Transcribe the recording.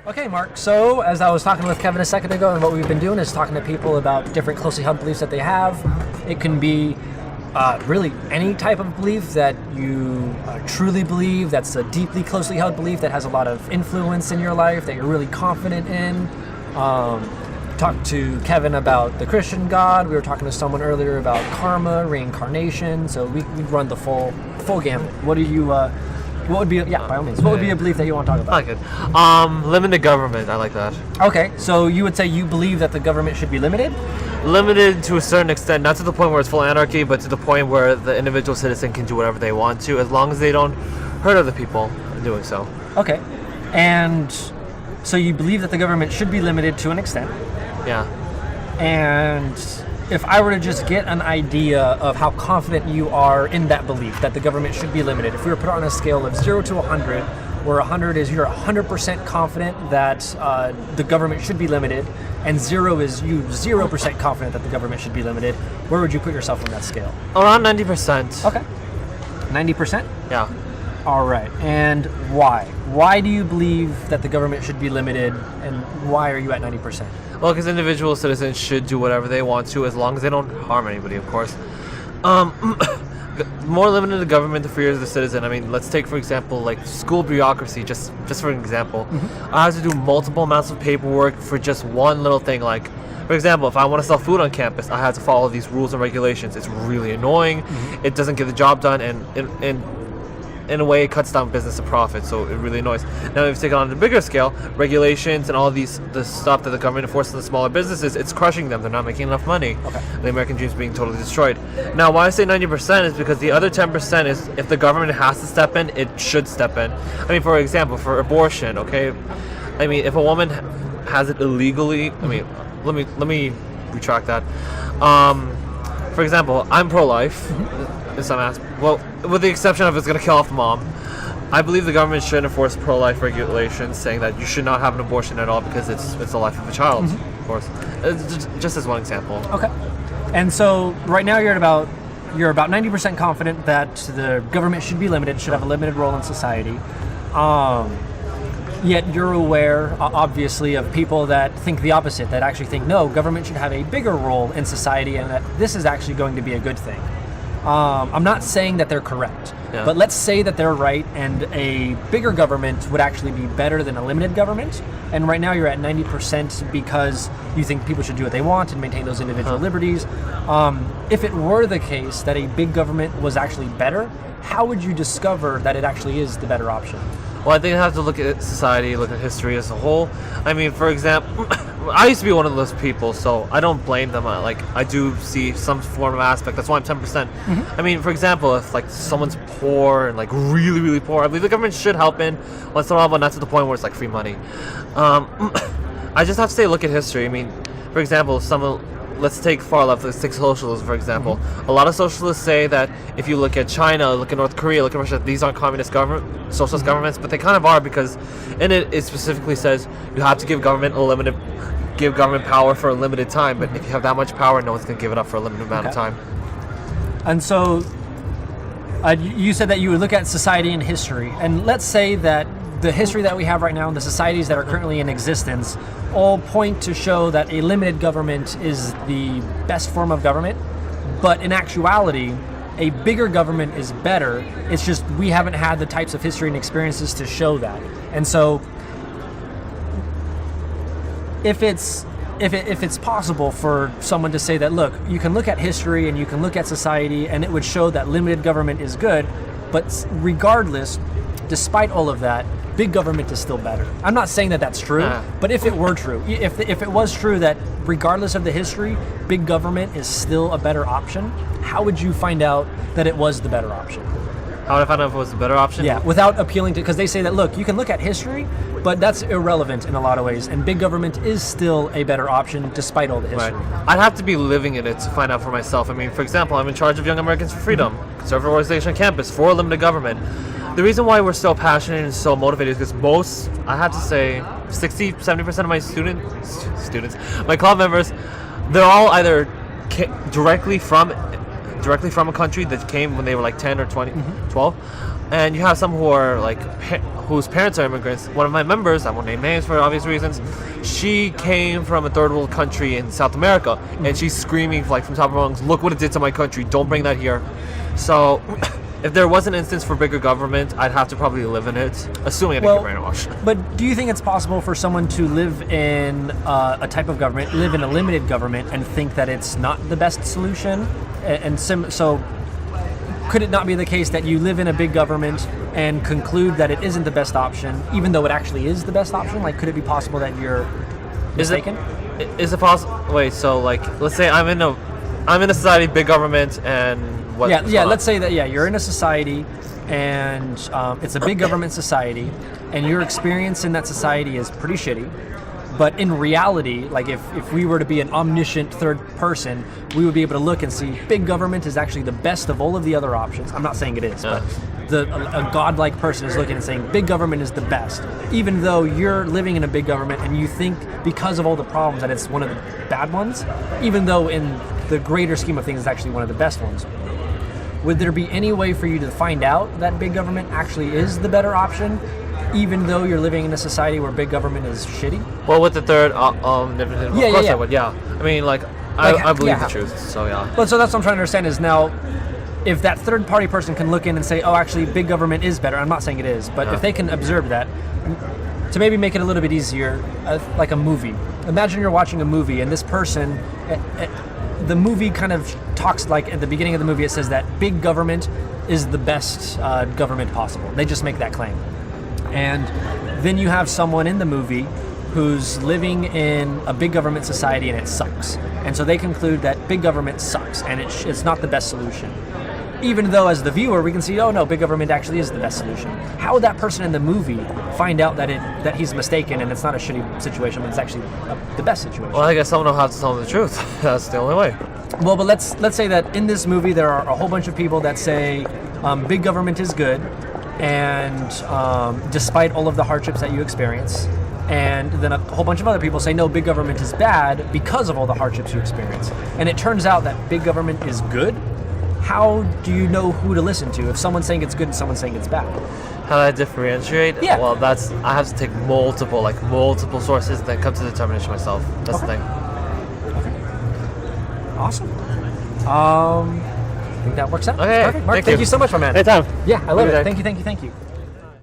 Okay, Mark. So, as I was talking with Kevin a second ago, and what we've been doing is talking to people about different closely held beliefs that they have. It can be really any type of belief that you truly believe, that's a deeply closely held belief that has a lot of influence in your life, that you're really confident in. Talked to Kevin about the Christian God. We were talking to someone earlier about karma, reincarnation. So we run the full gamut. What do you... what would be, by all means, what would be a belief that you want to talk about? I like it. Limited government, I like that. Okay, so you would say you believe that the government should be limited? Limited to a certain extent, not to the point where it's full anarchy, but to the point where the individual citizen can do whatever they want to, as long as they don't hurt other people in doing so. Okay, and so you believe that the government should be limited to an extent? Yeah. And if I were to just get an idea of how confident you are in that belief that the government should be limited, if we were put on a scale of 0 to 100, where 100 is you're 100% confident that the government should be limited, and 0 is you 0% confident that the government should be limited, where would you put yourself on that scale? Around 90%. Okay. 90%? Yeah. All right. And why? Why do you believe that the government should be limited, and why are you at 90%? Well, because individual citizens should do whatever they want to, as long as they don't harm anybody, of course. More limited the government, the freer the citizen. I mean, let's take, for example, like school bureaucracy, just for an example. Mm-hmm. I have to do multiple amounts of paperwork for just one little thing. Like, for example, if I want to sell food on campus, I have to follow these rules and regulations. It's really annoying. Mm-hmm. It doesn't get the job done, and in a way, it cuts down business and profit, so it really annoys. Now, if you take it on a bigger scale, regulations and all the stuff that the government enforces on the smaller businesses, it's crushing them. They're not making enough money. Okay. The American dream is being totally destroyed. Now, why I say 90% is because the other 10% is if the government has to step in, it should step in. I mean, for example, for abortion, okay? I mean, if a woman has it illegally, I mean, let me retract that. For example, I'm pro-life. In some aspect, well, with the exception of it's going to kill off the mom. I believe the government should enforce pro-life regulations saying that you should not have an abortion at all because it's the life of a child, of course. Just as one example. Okay. And so right now you're about 90% confident that the government should be limited, should have a limited role in society. Yet you're aware, obviously, of people that think the opposite, that actually think, no, government should have a bigger role in society and that this is actually going to be a good thing. I'm not saying that they're correct, but let's say that they're right and a bigger government would actually be better than a limited government. And right now you're at 90% because you think people should do what they want and maintain those individual liberties. If it were the case that a big government was actually better, how would you discover that it actually is the better option? Well, I think I have to look at society, look at history as a whole. I mean, for example, I used to be one of those people, so I don't blame them. I do see some form of aspect. That's why I'm 10%. Mm-hmm. I mean, for example, if like someone's poor and like really, really poor, I believe the government should help in once in a while, but not to the point where it's like free money. I just have to say, look at history. I mean, for example, let's take far left, let's take socialism, for example. Mm-hmm. A lot of socialists say that if you look at China, look at North Korea, look at Russia, these aren't communist socialist governments, but they kind of are because in it specifically says you have to give government power for a limited time, but if you have that much power, no one's going to give it up for a limited amount of time. And so you said that you would look at society and history, and let's say that the history that we have right now and the societies that are currently in existence all point to show that a limited government is the best form of government, but in actuality, a bigger government is better. It's just we haven't had the types of history and experiences to show that. And so if it's possible for someone to say that, look, you can look at history and you can look at society and it would show that limited government is good, but regardless, despite all of that, big government is still better. I'm not saying that that's true, but if it were true, if it was true that regardless of the history, big government is still a better option, how would you find out that it was the better option? How would I find out if it was the better option? Yeah, without appealing to, because they say that, look, you can look at history, but that's irrelevant in a lot of ways, and big government is still a better option despite all the history. Right. I'd have to be living in it to find out for myself. I mean, for example, I'm in charge of Young Americans for Freedom, conservative organization on campus for limited government. The reason why we're so passionate and so motivated is because I have to say, 60-70% of my students, my club members, they're all either directly from a country that came when they were like 10 or 20, 12, and you have some who are like whose parents are immigrants. One of my members, I won't name names for obvious reasons, she came from a third world country in South America, and she's screaming like from top of her lungs, "Look what it did to my country! Don't bring that here." So, if there was an instance for bigger government, I'd have to probably live in it, assuming I didn't get brainwashed. But do you think it's possible for someone to live in a type of government, live in a limited government, and think that it's not the best solution? So, could it not be the case that you live in a big government and conclude that it isn't the best option, even though it actually is the best option? Like, could it be possible that you're mistaken? Is it possible? Wait, so like, let's say I'm in a society, big government, and what? Yeah. Let's say that you're in a society, and it's a big government society, and your experience in that society is pretty shitty. But in reality, like if we were to be an omniscient third person, we would be able to look and see big government is actually the best of all of the other options. I'm not saying it is, but a godlike person is looking and saying big government is the best, even though you're living in a big government and you think because of all the problems that it's one of the bad ones, even though in the greater scheme of things it's actually one of the best ones. Would there be any way for you to find out that big government actually is the better option, even though you're living in a society where big government is shitty? Well, with the third, of course I would. Yeah, I mean, I believe the truth. So yeah. But so that's what I'm trying to understand is now, if that third party person can look in and say, oh, actually, big government is better. I'm not saying it is, but if they can observe that, to maybe make it a little bit easier, like a movie. Imagine you're watching a movie and this person, the movie kind of talks like at the beginning of the movie, it says that big government is the best government possible. They just make that claim. And then you have someone in the movie who's living in a big government society and it sucks. And so they conclude that big government sucks and it's not the best solution. Even though as the viewer we can see, oh no, big government actually is the best solution. How would that person in the movie find out that he's mistaken and it's not a shitty situation, but it's actually the best situation? Well, I guess someone will have to tell them the truth. That's the only way. Well, but let's say that in this movie there are a whole bunch of people that say big government is good, and despite all of the hardships that you experience, and then a whole bunch of other people say no, big government is bad because of all the hardships you experience, and it turns out that big government is good. How do you know who to listen to if someone's saying it's good and someone's saying it's bad? How do I differentiate? Yeah. Well, I have to take multiple sources and then come to the determination myself. That's the thing. Okay. Awesome. I think that works out. Okay. Perfect. Mark, thank you so much, my man. Anytime. Yeah, I love it. Thank you.